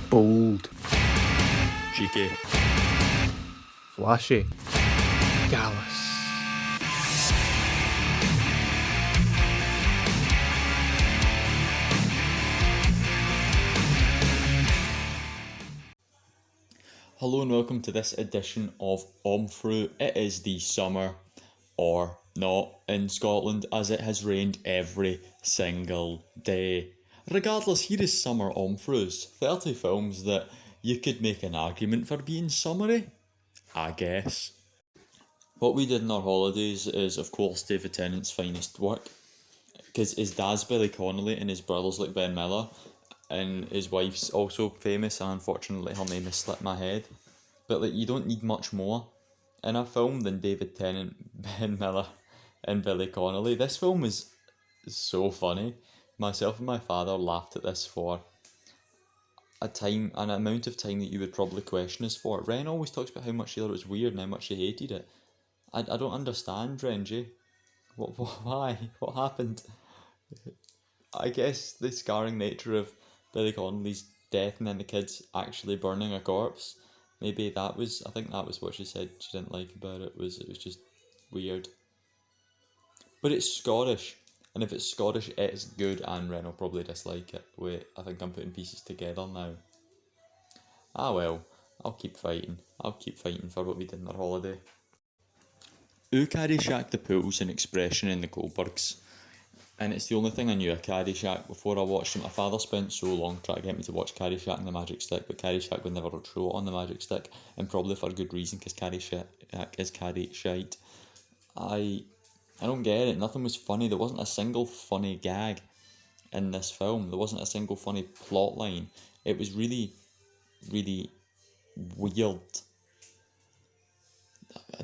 Bold. Cheeky. Flashy. Gallus. Hello and welcome to this edition of OMFRU. It is the summer, or not, in Scotland, as it has rained every single day. Regardless, here is summer OMFRUs, 30 films that you could make an argument for being summery, I guess. What we did in our holidays is, of course, David Tennant's finest work, because his dad's Billy Connolly and his brother's like Ben Miller, and his wife's also famous, and unfortunately her name has slipped my head. But like, you don't need much more in a film than David Tennant, Ben Miller, and Billy Connolly. This film is so funny. Myself and my father laughed at this for an amount of time that you would probably question us for. Ren always talks about how much he thought it was weird and how much he hated it. I don't understand, Renji. Why? What happened? I guess the scarring nature of Billy Connolly's death and then the kids actually burning a corpse. Maybe I think that was what she said she didn't like about it, was just weird. But it's Scottish, and if it's Scottish, it's good, and Ren will probably dislike it. Wait, I think I'm putting pieces together now. Ah well, I'll keep fighting for what we did on our holiday. Caddyshack the Pool's an expression in the Goldbergs, and it's the only thing I knew of Caddyshack before I watched it. My father spent so long trying to get me to watch Caddyshack and the Magic Stick, but Caddyshack would never show it on the Magic Stick, and probably for good reason, because Caddyshack is caddy shite. I don't get it. Nothing was funny. There wasn't a single funny gag in this film. There wasn't a single funny plot line. It was really, really weird.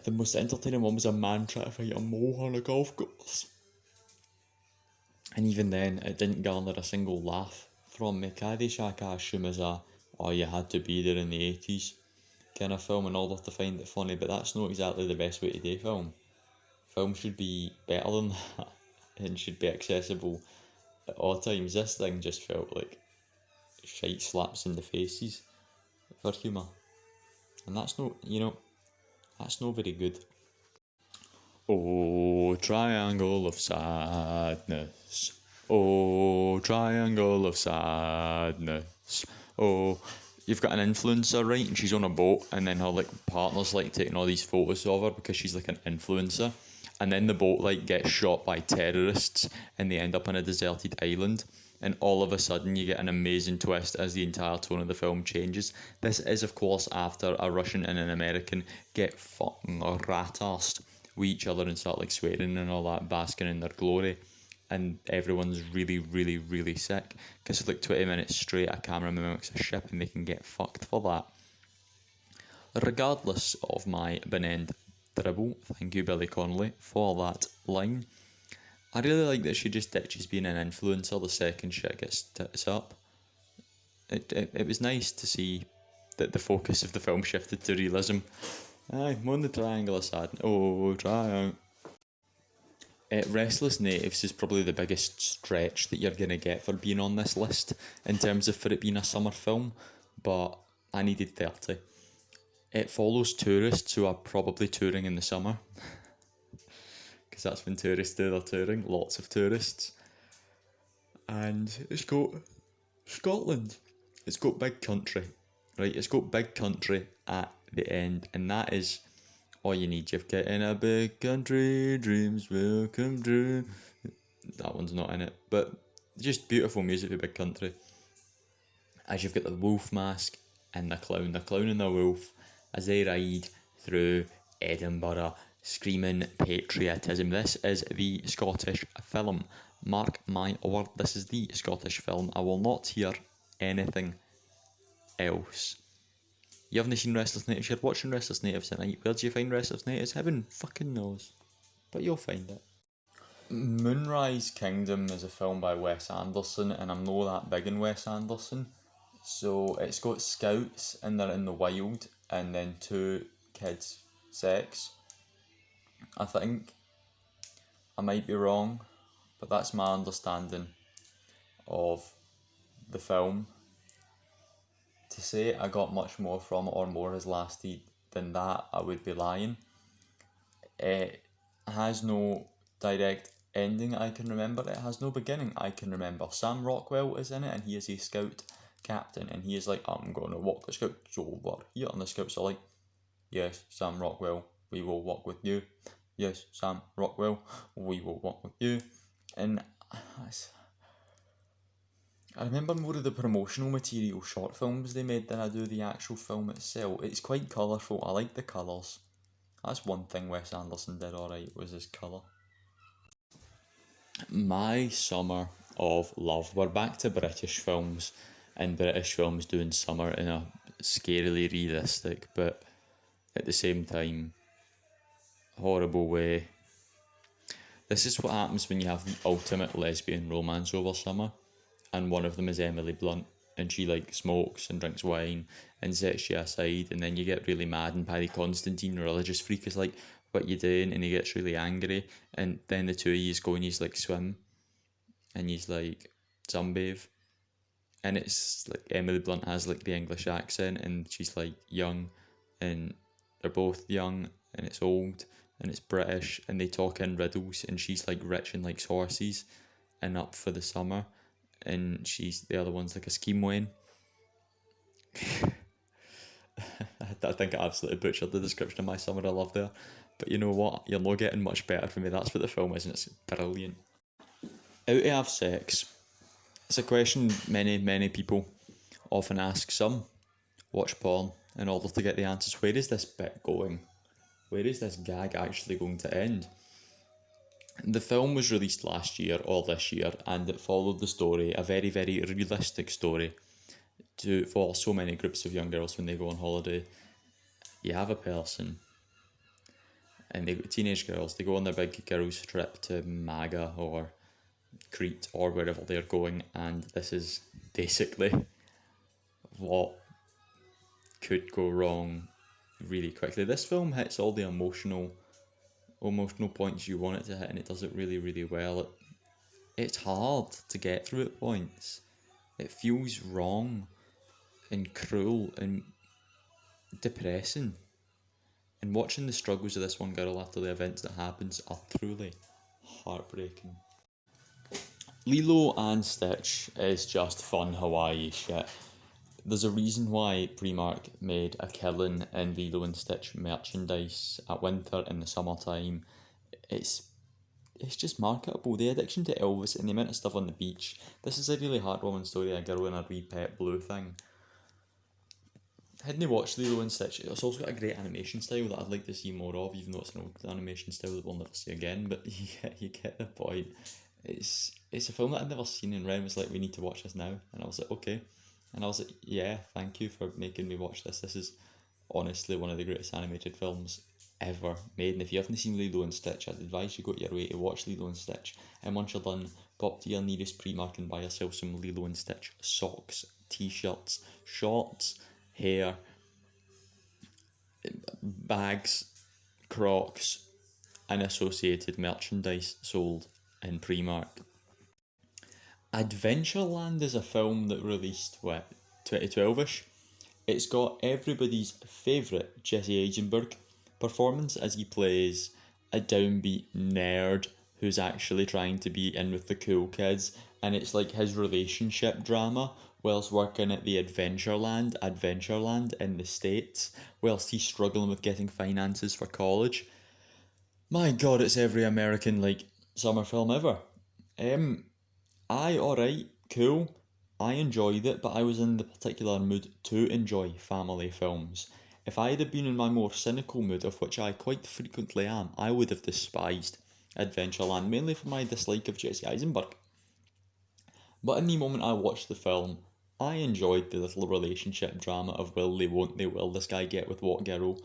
The most entertaining one was a man trying to fight a mole on a golf course. And even then, it didn't garner a single laugh from me. Caddyshack, I assume, is you had to be there in the 80s kind of film in order to find it funny, but that's not exactly the best way to do film. Film should be better than that and should be accessible at all times. This thing just felt like shite slaps in the faces for humour. And that's not very good. Oh, triangle of sadness. Oh, triangle of sadness. Oh, you've got an influencer, right? And she's on a boat, and then her partner's taking all these photos of her because she's an influencer. And then the boat gets shot by terrorists, and they end up on a deserted island. And all of a sudden, you get an amazing twist as the entire tone of the film changes. This is, of course, after a Russian and an American get fucking rat-arsed with each other and start swearing and all that, basking in their glory. And everyone's really, really, really sick. Because for 20 minutes straight, a camera mimics a ship and they can get fucked for that. Regardless of my benend dribble, thank you, Billy Connolly, for that line. I really like that she just ditches being an influencer the second shit gets tits up. It was nice to see that the focus of the film shifted to realism. Aye, I'm on the triangle of sadness. Oh, triangle. Restless Natives is probably the biggest stretch that you're going to get for being on this list in terms of for it being a summer film, but I needed 30. It follows tourists who are probably touring in the summer. Because that's when tourists do their touring, lots of tourists. And it's got Scotland. It's got big country, right? It's got big country at the end, and that is all you need. You've got in a big country, dreams will come true. That one's not in it, but just beautiful music for big country. As you've got the wolf mask and the clown and the wolf, as they ride through Edinburgh, screaming patriotism. This is the Scottish film. Mark my word, this is the Scottish film. I will not hear anything else. You haven't seen Restless Natives, you're watching Restless Natives tonight. Where do you find Restless Natives? Heaven fucking knows. But you'll find it. Moonrise Kingdom is a film by Wes Anderson, and I'm not that big in Wes Anderson. So it's got scouts and they're in the wild, and then 2 kids sex. I think. I might be wrong, but that's my understanding of the film. to say I got much more from it or more has lasted than that, I would be lying. It has no direct ending I can remember. It has no beginning I can remember. Sam Rockwell is in it and he is a scout captain and he is like, I'm going to walk the scouts over here. And the scouts are like, yes, Sam Rockwell, we will walk with you. Yes, Sam Rockwell, we will walk with you. And I remember more of the promotional material short films they made than I do the actual film itself. It's quite colourful. I like the colours. That's one thing Wes Anderson did alright, was his colour. My summer of love. We're back to British films, and British films doing summer in a scarily realistic, but at the same time, horrible way. This is what happens when you have the ultimate lesbian romance over summer, and one of them is Emily Blunt, and she like smokes and drinks wine and sets you aside, and then you get really mad, and Paddy Constantine, religious freak, is like, what you doing? And he gets really angry, and then the two of you go and he's like swim, and he's like sunbathe, and it's like Emily Blunt has like the English accent, and she's like young, and they're both young, and it's old, and it's British, and they talk in riddles, and she's like rich and likes horses, and up for the summer, and she's the other one's like a scheme Wayne. I think I absolutely butchered the description of my summer of love there, but you know what? You're not getting much better from me. That's what the film is, and it's brilliant. How to have sex? It's a question many people often ask. Some watch porn in order to get the answers. Where is this bit going? Where is this gag actually going to end? The film was released last year or this year, and it followed the story, a very realistic story, for so many groups of young girls when they go on holiday. You have a person, and they teenage girls, they go on their big girls trip to Maga or Crete or wherever they're going, and this is basically what could go wrong really quickly. This film hits all the emotional points you want it to hit, and it does it really well. It's hard to get through at points. It feels wrong and cruel and depressing. And watching the struggles of this one girl after the events that happens are truly heartbreaking. Lilo and Stitch is just fun Hawaii shit. There's a reason why Primark made a killing in Lilo and Stitch merchandise at winter and the summertime. It's just marketable. The addiction to Elvis and the amount of stuff on the beach. This is a really heartwarming story of a girl in a wee pet blue thing. Hadn't watched Lilo and Stitch. It's also got a great animation style that I'd like to see more of, even though it's an old animation style that we'll never see again. But you get the point. It's a film that I'd never seen, and Ren was like, we need to watch this now. And I was like, okay. And I was like, yeah, thank you for making me watch this. This is honestly one of the greatest animated films ever made. And if you haven't seen Lilo and Stitch, I'd advise you go to your way to watch Lilo and Stitch. And once you're done, pop to your nearest Primark and buy yourself some Lilo and Stitch socks, t-shirts, shorts, hair, bags, Crocs, and associated merchandise sold in Primark. Adventureland is a film that released, 2012ish. It's got everybody's favourite Jesse Eisenberg performance as he plays a downbeat nerd who's actually trying to be in with the cool kids, and it's like his relationship drama whilst working at the Adventureland in the States, whilst he's struggling with getting finances for college. My god, it's every American like summer film ever. Alright, cool. I enjoyed it, but I was in the particular mood to enjoy family films. If I had been in my more cynical mood, of which I quite frequently am, I would have despised Adventureland, mainly for my dislike of Jesse Eisenberg. But in the moment I watched the film, I enjoyed the little relationship drama of will they, won't they, will this guy get with what girl?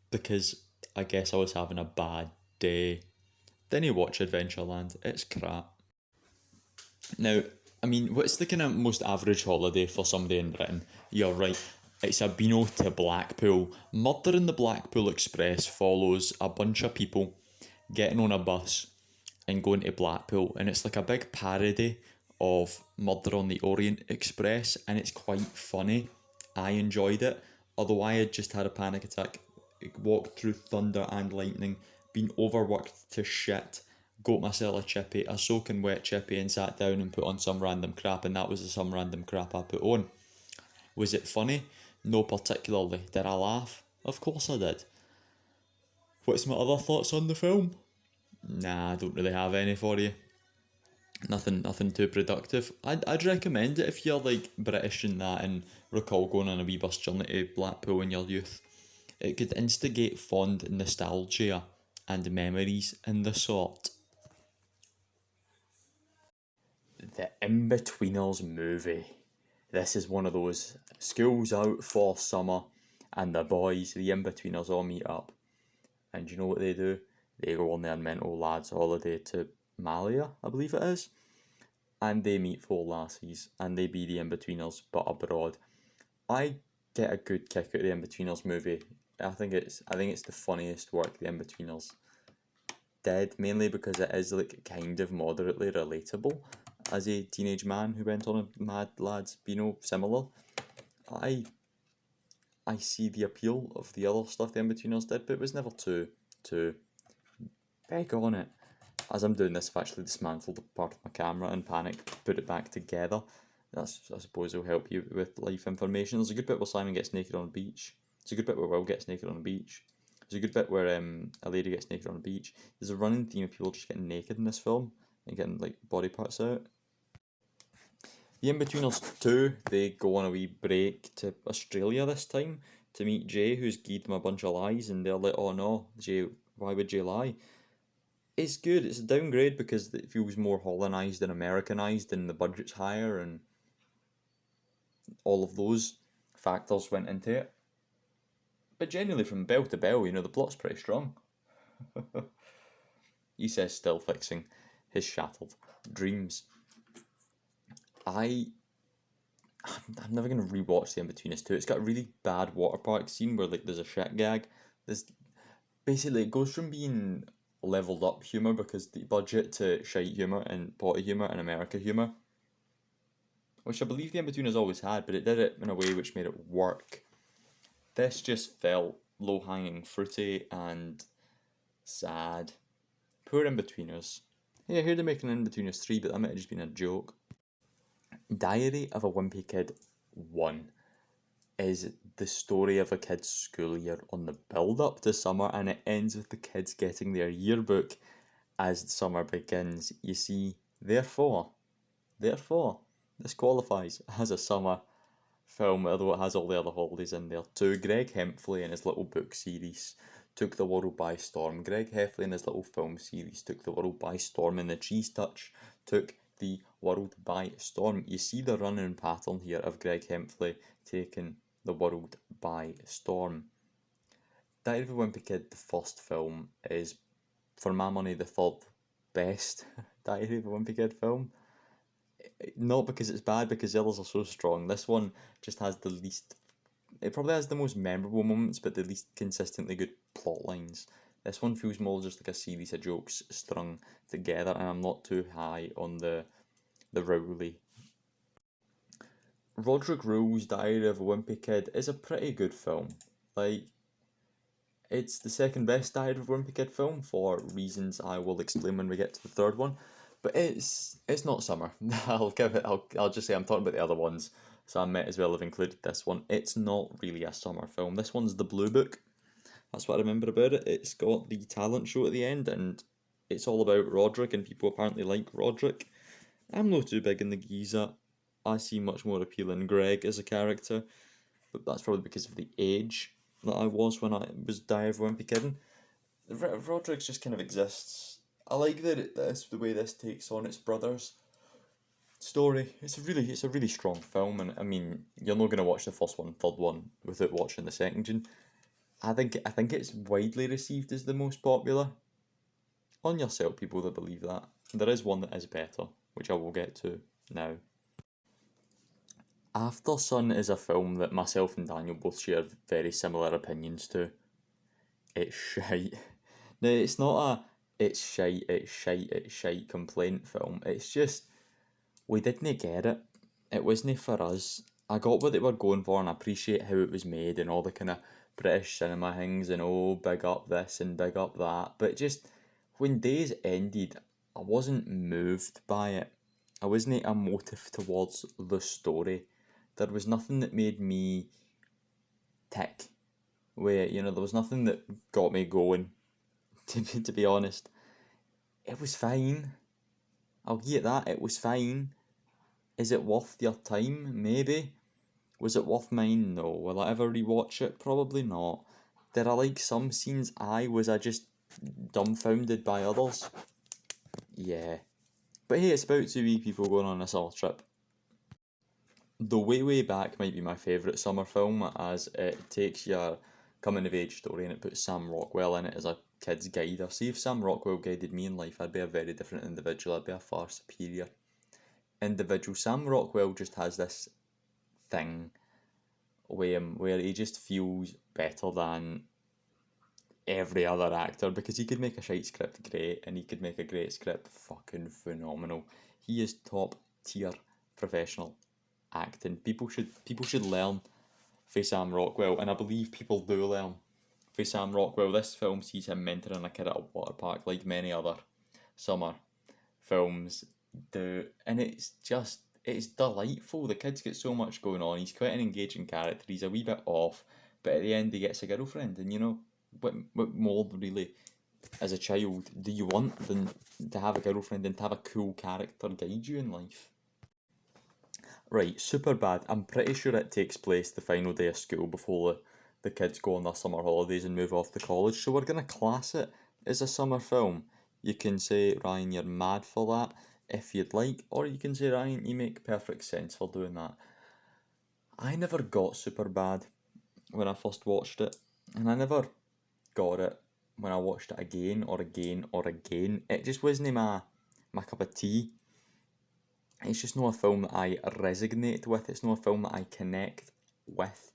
Because I guess I was having a bad day. Then you watch Adventureland, it's crap. Now, I mean, what's the kind of most average holiday for somebody in Britain? You're right, it's a Beano to Blackpool. Murder in the Blackpool Express follows a bunch of people getting on a bus and going to Blackpool, and it's like a big parody of Murder on the Orient Express, and it's quite funny. I enjoyed it, although I had just had a panic attack, walked through thunder and lightning, been overworked to shit, got myself a chippy, a soaking wet chippy, and sat down and put on some random crap, and that was the some random crap I put on. Was it funny? No particularly. Did I laugh? Of course I did. What's my other thoughts on the film? Nah, I don't really have any for you. Nothing too productive. I'd recommend it if you're like British and that and recall going on a wee bus journey to Blackpool in your youth. It could instigate fond nostalgia and memories in the sort. The In-Betweeners movie. This is one of those school's out for summer and the boys, the In-Betweeners, all meet up. And you know what they do? They go on their mental lads holiday to Malia, I believe it is. And they meet four lassies and they be the In-Betweeners but abroad. I get a good kick out of the In-Betweeners movie. I think it's the funniest work the In-Betweeners did, mainly because it is like kind of moderately relatable as a teenage man who went on a mad lads, similar. I see the appeal of the other stuff the In-Betweeners did, but it was never too big on it. As I'm doing this, I've actually dismantled part of my camera in panic, put it back together. That's, I suppose, will help you with life information. There's a good bit where Simon gets naked on a beach. There's a good bit where Will gets naked on a beach. There's a good bit where a lady gets naked on a beach. There's a running theme of people just getting naked in this film and getting like body parts out. The In-Betweeners 2, they go on a wee break to Australia this time to meet Jay, who's gied them a bunch of lies, and they're like, oh no, Jay, why would Jay lie? It's good. It's a downgrade because it feels more Hollandised and Americanized, and the budget's higher, and all of those factors went into it. But generally, from bell to bell, the plot's pretty strong. He says, still fixing his shattered dreams. I'm never going to rewatch The In-Betweeners 2. It's got a really bad water park scene where like there's a shit gag. Basically, it goes from being leveled up humour because the budget to shite humour and potty humour and America humour, which I believe the In-Betweeners always had, but it did it in a way which made it work. This just felt low-hanging fruity and sad. Poor In-Betweeners. Yeah, I heard they're making In-Betweeners 3, but that might have just been a joke. Diary of a Wimpy Kid 1 is the story of a kid's school year on the build-up to summer, and it ends with the kids getting their yearbook as summer begins. You see, therefore, this qualifies as a summer film, although it has all the other holidays in there too. Greg Hemphley in his little book series took the world by storm. Greg Hemphley in his little film series took the world by storm, and the Cheese Touch took the world by storm. You see the running pattern here of Greg Hemphley taking the world by storm. Diary of a Wimpy Kid, the first film, is, for my money, the third best Diary of a Wimpy Kid film. Not because it's bad, because the others are so strong. This one just has the least... It probably has the most memorable moments, but the least consistently good plot lines. This one feels more just like a series of jokes strung together, and I'm not too high on the Rowley. Roderick Rule's Diary of a Wimpy Kid is a pretty good film. Like, it's the second best Diary of a Wimpy Kid film for reasons I will explain when we get to the third one. But it's not summer. I'll just say I'm talking about the other ones, so I might as well have included this one. It's not really a summer film. This one's the Blue Book. That's what I remember about it. It's got the talent show at the end, and it's all about Roderick, and people apparently like Roderick. I'm not too big in the geezer. I see much more appeal in Greg as a character, but that's probably because of the age that I was when I was Diary of a Wimpy Kid. Roderick just kind of exists. I like that the way this takes on its brother's story. It's a really strong film, and I mean, you're not going to watch the first one, third one without watching the second one. I think it's widely received as the most popular. On yourself, people that believe that. There is one that is better, which I will get to now. After Sun is a film that myself and Daniel both share very similar opinions to. It's shite. Now, it's not a it's shite complaint film. It's just we didn't get it. It wasn't for us. I got what they were going for and I appreciate how it was made and all the kind of British cinema things and oh, big up this and big up that. But just when days ended, I wasn't moved by it. I wasn't emotive towards the story. There was nothing that made me tick. Where, there was nothing that got me going, to be honest. It was fine. I'll give it that. It was fine. Is it worth your time? Maybe. Was it worth mine? No. Will I ever rewatch it? Probably not. Did I like some scenes? Aye. Was I just dumbfounded by others? Yeah. But hey, it's about two wee people going on a summer trip. The Way Back might be my favourite summer film, as it takes your coming of age story and it puts Sam Rockwell in it as a kid's guide. See, if Sam Rockwell guided me in life, I'd be a very different individual. I'd be a far superior individual. Sam Rockwell just has this thing where he just feels better than every other actor because he could make a shite script great and he could make a great script fucking phenomenal. He is top tier professional acting. People should learn from Sam Rockwell, and I believe people do learn from Sam Rockwell. This film sees him mentoring a kid at a water park like many other summer films do, and it's delightful. The kid's got so much going on. He's quite an engaging character. He's a wee bit off, but at the end he gets a girlfriend, and what more really as a child do you want than to have a girlfriend and to have a cool character guide you in life? Right, Superbad. I'm pretty sure it takes place the final day of school before the kids go on their summer holidays and move off to college. So we're going to class it as a summer film. You can say, Ryan, you're mad for that if you'd like, or you can say, Ryan, you make perfect sense for doing that. I never got Superbad when I first watched it, and I never got it when I watched it again or again or again. It just wasn't my cup of tea. It's just not a film that I resonate with. It's not a film that I connect with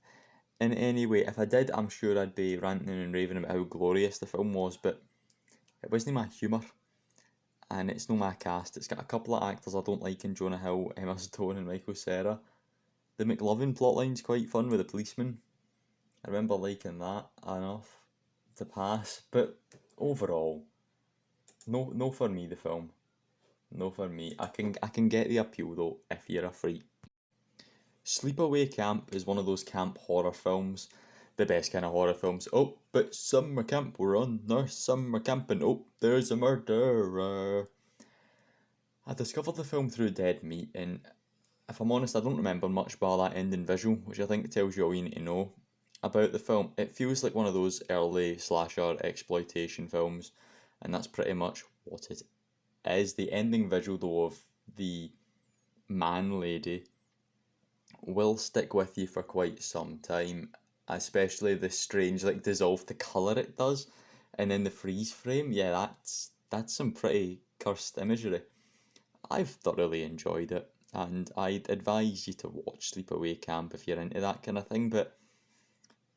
in any way. If I did, I'm sure I'd be ranting and raving about how glorious the film was, but it wasn't my humour, and it's not my cast. It's got a couple of actors I don't like in Jonah Hill, Emma Stone and Michael Cera. The McLovin plotline's quite fun with the policeman. I remember liking that enough to pass, but overall, no for me, the film. No for me. I can get the appeal though if you're a freak. Sleepaway Camp is one of those camp horror films. The best kind of horror films. Oh, but summer camp, we're on our summer camp and oh, there's a murderer. I discovered the film through Dead Meat, and if I'm honest, I don't remember much bar that ending visual, which I think tells you all you need to know about the film. It feels like one of those early slasher exploitation films, and that's pretty much what it is. The ending visual though of the man lady will stick with you for quite some time, especially the strange like dissolve to colour it does, and then the freeze frame. Yeah, that's some pretty cursed imagery. I've thoroughly enjoyed it, and I'd advise you to watch Sleepaway Camp if you're into that kind of thing. But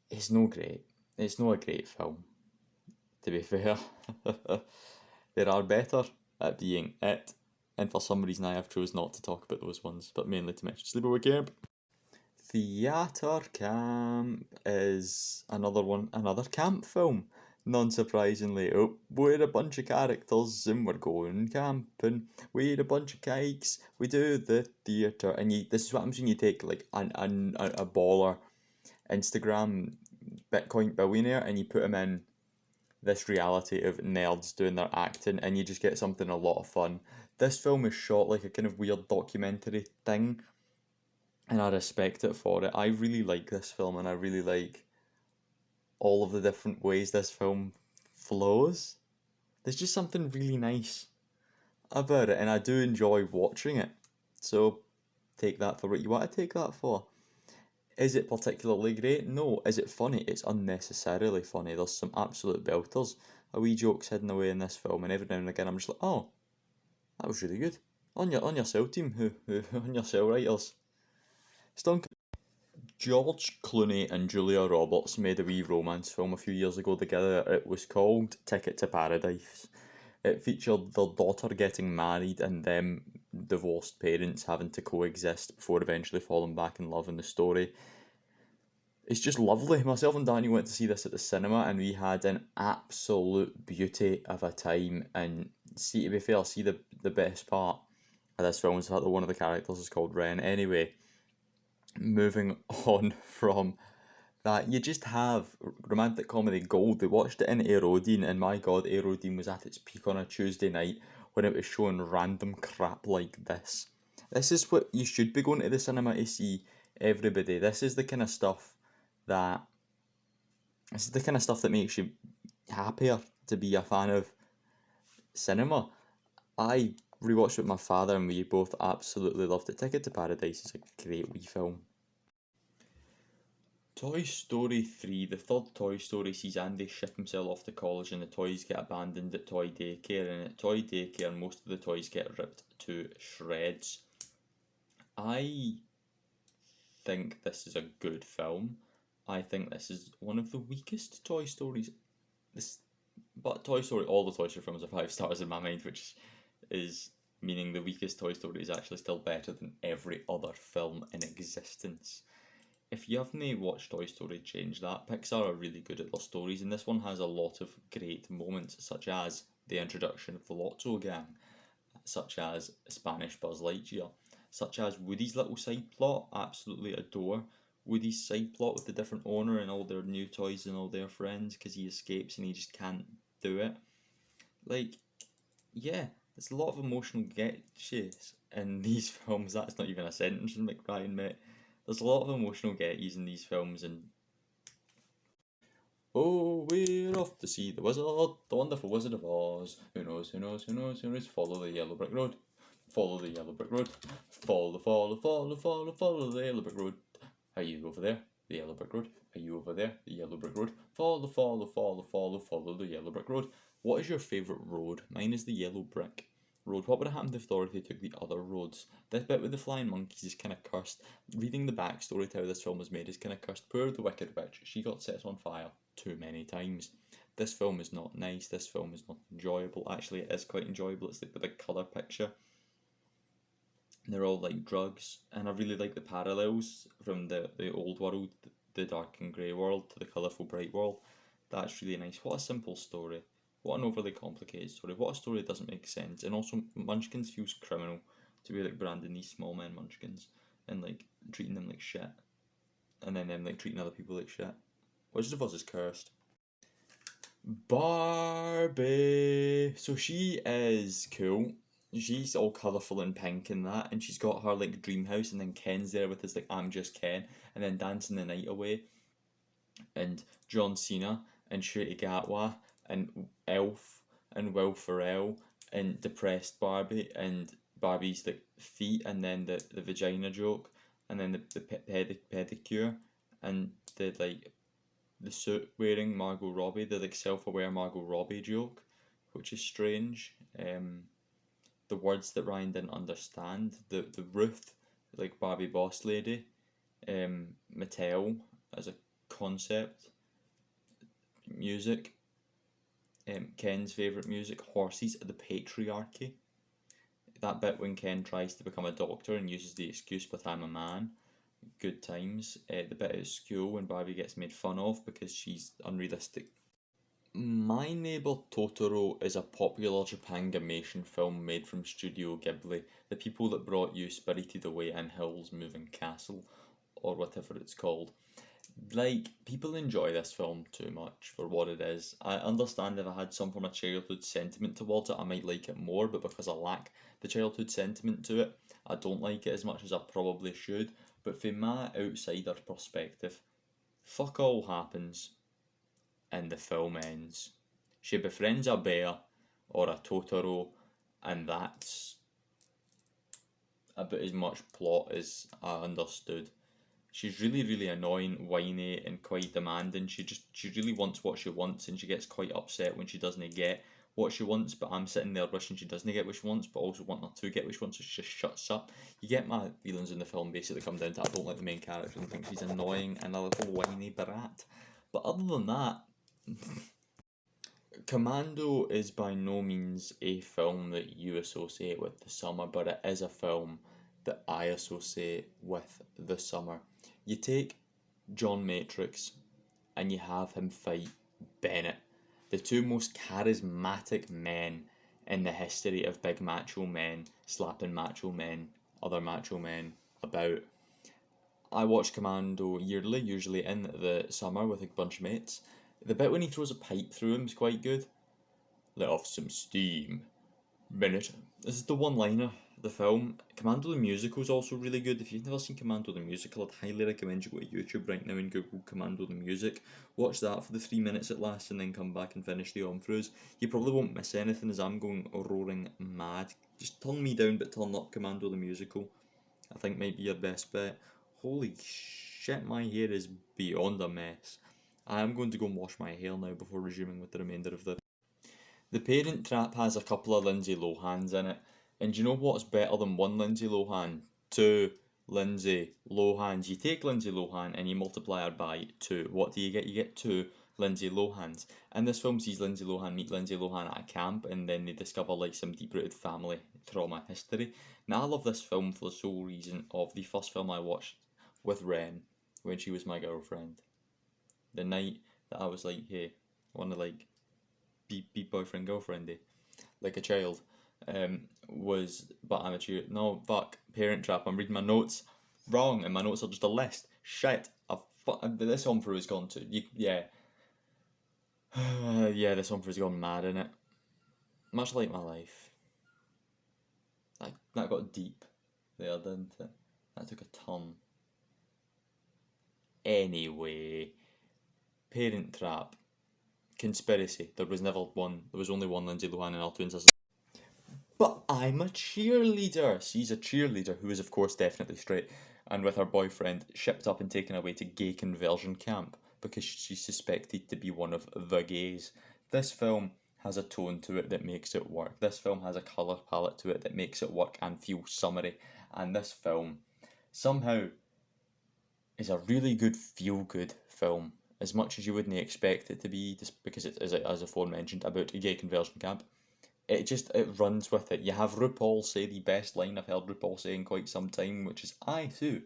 it's no great. It's not a great film, to be fair. There are better at being it, and for some reason I have chose not to talk about those ones, but mainly to mention Sleepaway Camp. Theatre Camp is another camp film. Non surprisingly, oh, we're a bunch of characters and we're going camping. We're a bunch of kikes. We do the theatre, and this is what happens when you take like a baller Instagram Bitcoin billionaire and you put him in this reality of nerds doing their acting, and you just get something a lot of fun. This film is shot like a kind of weird documentary thing, and I respect it for it. I really like this film, and I really like all of the different ways this film flows. There's just something really nice about it, and I do enjoy watching it. So take that for what you want to take that for. Is it particularly great? No. Is it funny? It's unnecessarily funny. There's some absolute belters. A wee jokes hidden away in this film, and every now and again I'm just like, oh, that was really good. On your cell team, who on your cell writers. Stunk. George Clooney and Julia Roberts made a wee romance film a few years ago together. It was called Ticket to Paradise. It featured their daughter getting married and them divorced parents having to coexist before eventually falling back in love in the story. It's just lovely. Myself and Danny went to see this at the cinema and we had an absolute beauty of a time. And see, to be fair, see the best part of this film is the fact that one of the characters is called Ren. Anyway, moving on from that, you just have romantic comedy gold. They watched it in Aerodine, and my god, Aerodine was at its peak on a Tuesday night when it was showing random crap like this. This is what you should be going to the cinema to see, everybody. This is the kind of stuff that makes you happier to be a fan of cinema. I rewatched it with my father and we both absolutely loved it. Ticket to Paradise is a great wee film. Toy Story 3, the third Toy Story, sees Andy ship himself off to college and the toys get abandoned at toy daycare, and at toy daycare most of the toys get ripped to shreds. I think this is a good film. I think this is one of the weakest Toy Stories. But Toy Story, all the Toy Story films are 5 stars in my mind, which is meaning the weakest Toy Story is actually still better than every other film in existence. If you haven't watched Toy Story, change that. Pixar are really good at their stories, and this one has a lot of great moments, such as the introduction of the Lotso Gang, such as Spanish Buzz Lightyear, such as Woody's little side plot. Absolutely adore Woody's side plot with the different owner and all their new toys and all their friends, because he escapes and he just can't do it. Like, yeah, there's a lot of emotional get-yous in these films. That's not even a sentence from McRyan, mate. There's a lot of emotional get-yous in these films, and oh, we're off to see the wizard, the wonderful Wizard of Oz. Who knows, who knows, who knows, who knows? Follow the yellow brick road. Follow the yellow brick road. Follow the yellow brick road. Are you over there? The yellow brick road. Are you over there? The yellow brick road. Follow the yellow brick road. What is your favourite road? Mine is the yellow brick road. What would have happened if Dorothy took the other roads? This bit with the flying monkeys is kind of cursed. Reading the backstory to how this film was made is kind of cursed. Poor the Wicked Witch. She got set on fire too many times. This film is not nice. This film is not enjoyable. Actually, it is quite enjoyable. It's like the big colour picture. They're all like drugs, and I really like the parallels from the old world, the dark and grey world, to the colourful bright world. That's really nice. What a simple story. What an overly complicated story. What a story that doesn't make sense. And also, Munchkins feels criminal to be like branding these small men Munchkins and like treating them like shit, and then them like treating other people like shit. Wizard of Oz is cursed. Barbie. So she is cool. She's all colourful and pink and that, and she's got her like dream house, and then Ken's there with his like I'm just Ken, and then dancing the night away, and John Cena and Shruti Gatwa and Elf and Will Ferrell and depressed Barbie and Barbie's like feet, and then the vagina joke, and then the pedicure, and the like the suit wearing Margot Robbie, the like self-aware Margot Robbie joke, which is strange. The words that Ryan didn't understand, the Ruth, like Barbie boss lady, Mattel as a concept, music, Ken's favourite music, horses, the patriarchy. That bit when Ken tries to become a doctor and uses the excuse, but I'm a man. Good times. The bit at school when Barbie gets made fun of because she's unrealistic. My Neighbor Totoro is a popular Japanimation film made from Studio Ghibli, the people that brought you Spirited Away and Howl's Moving Castle, or whatever it's called. Like, people enjoy this film too much for what it is. I understand if I had some from a childhood sentiment towards it, I might like it more, but because I lack the childhood sentiment to it, I don't like it as much as I probably should. But from my outsider perspective, fuck all happens and the film ends. She befriends a bear or a Totoro, and that's about as much plot as I understood. She's really, really annoying, whiny, and quite demanding. She really wants what she wants, and she gets quite upset when she doesn't get what she wants. But I'm sitting there wishing she doesn't get what she wants, but also wanting her to get what she wants, so she just shuts up. You get my feelings in the film basically come down to I don't like the main character and think she's annoying and a little whiny brat. But other than that, Commando is by no means a film that you associate with the summer, but it is a film that I associate with the summer. You take John Matrix and you have him fight Bennett, the two most charismatic men in the history of big macho men slapping macho men, other macho men about. I watch Commando yearly, usually in the summer with a bunch of mates. The bit when he throws a pipe through him is quite good. Let off some steam. Bennett. This is the one liner. The film. Commando the musical is also really good. If you've never seen Commando the musical, I'd highly recommend you go to YouTube right now and Google Commando the music. Watch that for the 3 minutes it lasts and then come back and finish the OMFRUs. You probably won't miss anything as I'm going roaring mad. Just turn me down but turn up Commando the musical. I think might be your best bet. Holy shit, my hair is beyond a mess. I am going to go and wash my hair now before resuming with the remainder of the. The Parent Trap has a couple of Lindsay Lohans in it, and do you know what's better than one Lindsay Lohan? Two Lindsay Lohans. You take Lindsay Lohan and you multiply her by two. What do you get? You get two Lindsay Lohans. And this film sees Lindsay Lohan meet Lindsay Lohan at a camp, and then they discover like some deep-rooted family trauma history. Now I love this film for the sole reason of the first film I watched with Ren when she was my girlfriend. The night that I was like, hey, I want to like be boyfriend girlfriendy like a child. Was but I'm a cheer. No, fuck. Parent Trap. I'm reading my notes wrong, and my notes are just a list. Shit. This OMFRU has gone to yeah. Yeah, this OMFRU's gone mad in it. Much like my life. That got deep there, didn't it? That took a turn. Anyway, Parent Trap. Conspiracy. There was never one. There was only one Lindsay Lohan and her twin sister. But I'm a cheerleader. She's a cheerleader who is, of course, definitely straight, and with her boyfriend shipped up and taken away to gay conversion camp because she's suspected to be one of the gays. This film has a tone to it that makes it work. This film has a colour palette to it that makes it work and feel summery. And this film somehow is a really good feel-good film, as much as you wouldn't expect it to be, just because it is, as aforementioned, about a gay conversion camp. It runs with it. You have RuPaul say the best line I've heard RuPaul say in quite some time, which is "I too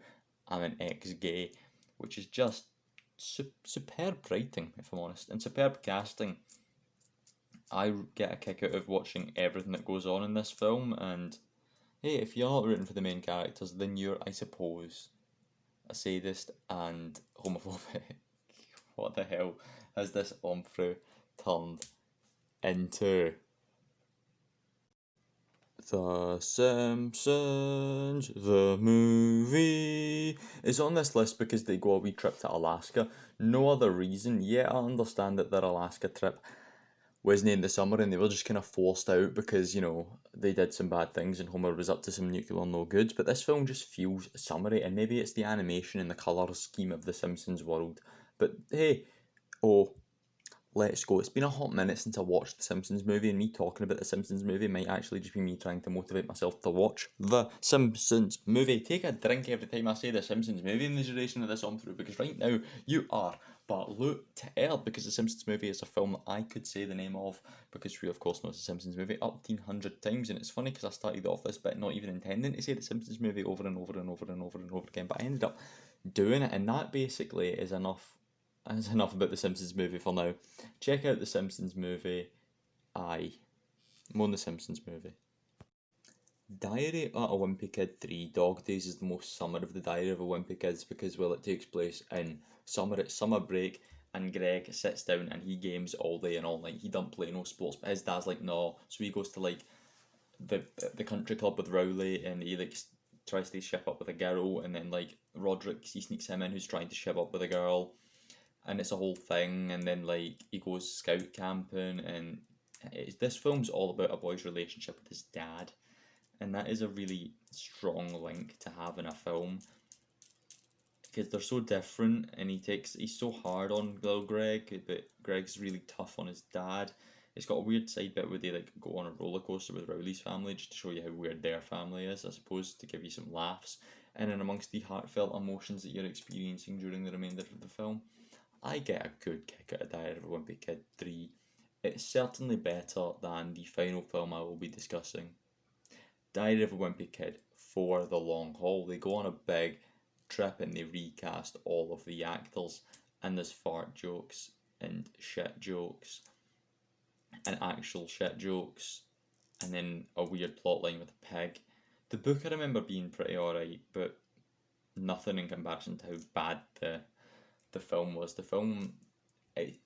am an ex-gay," which is just superb writing, if I'm honest, and superb casting. I get a kick out of watching everything that goes on in this film, and hey, if you're not rooting for the main characters, then you're, I suppose, a sadist and homophobic. What the hell has this OMFRU turned into? The Simpsons, the movie, is on this list because they go a wee trip to Alaska. No other reason. Yeah, I understand that their Alaska trip wasn't in the summer and they were just kind of forced out because, you know, they did some bad things and Homer was up to some nuclear no goods. But this film just feels summery, and maybe it's the animation and the colour scheme of the Simpsons world. But hey, oh, let's go. It's been a hot minute since I watched the Simpsons movie, and me talking about the Simpsons movie might actually just be me trying to motivate myself to watch the Simpsons movie. Take a drink every time I say the Simpsons movie in the duration of this OMFRU, because right now you are balloted, because the Simpsons movie is a film that I could say the name of, because we of course know it's the Simpsons movie 1,800 times, and it's funny because I started off this bit not even intending to say the Simpsons movie over and over and over and over and over again, but I ended up doing it, and that basically is enough. That's enough about the Simpsons movie for now. Check out the Simpsons movie. Aye. More on the Simpsons movie. Diary of a Wimpy Kid 3, Dog Days, is the most summer of the Diary of a Wimpy Kids because, well, it takes place in summer. It's summer break, and Greg sits down and he games all day and all night. He don't play no sports, but his dad's like, no. So he goes to like the country club with Rowley, and he like tries to ship up with a girl, and then like Roderick, he sneaks him in who's trying to ship up with a girl. And it's a whole thing, and then like he goes scout camping, and this film's all about a boy's relationship with his dad, and that is a really strong link to have in a film because they're so different, and he's so hard on little Greg, but Greg's really tough on his dad. It's got a weird side bit where they like go on a roller coaster with Rowley's family just to show you how weird their family is, I suppose, to give you some laughs, and then amongst the heartfelt emotions that you're experiencing during the remainder of the film. I get a good kick out of Diary of a Wimpy Kid 3. It's certainly better than the final film I will be discussing, Diary of a Wimpy Kid, for the long haul. They go on a big trip and they recast all of the actors, and there's fart jokes and shit jokes and actual shit jokes, and then a weird plotline with a pig. The book I remember being pretty alright, but nothing in comparison to how bad the film was. The film, it,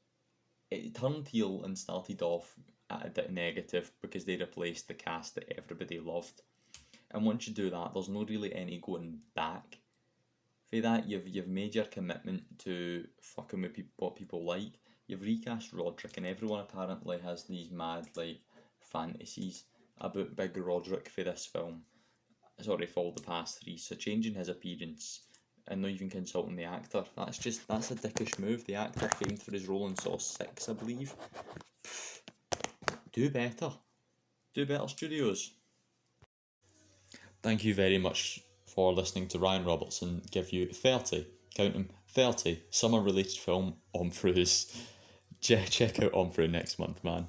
it turned heel and started off at a negative because they replaced the cast that everybody loved. And once you do that, there's no really any going back. For that, you've made your commitment to fucking with what people like. You've recast Roderick, and everyone apparently has these mad like fantasies about Big Roderick for this film. Sorry, for the past three. So changing his appearance and not even consulting the actor, that's a dickish move. The actor famed for his role in Saw 6, I believe. Do better. Do better, studios. Thank you very much for listening to Ryan Robertson give you 30, count them, 30 summer related film OMFRUs. Check out OMFRU next month, man.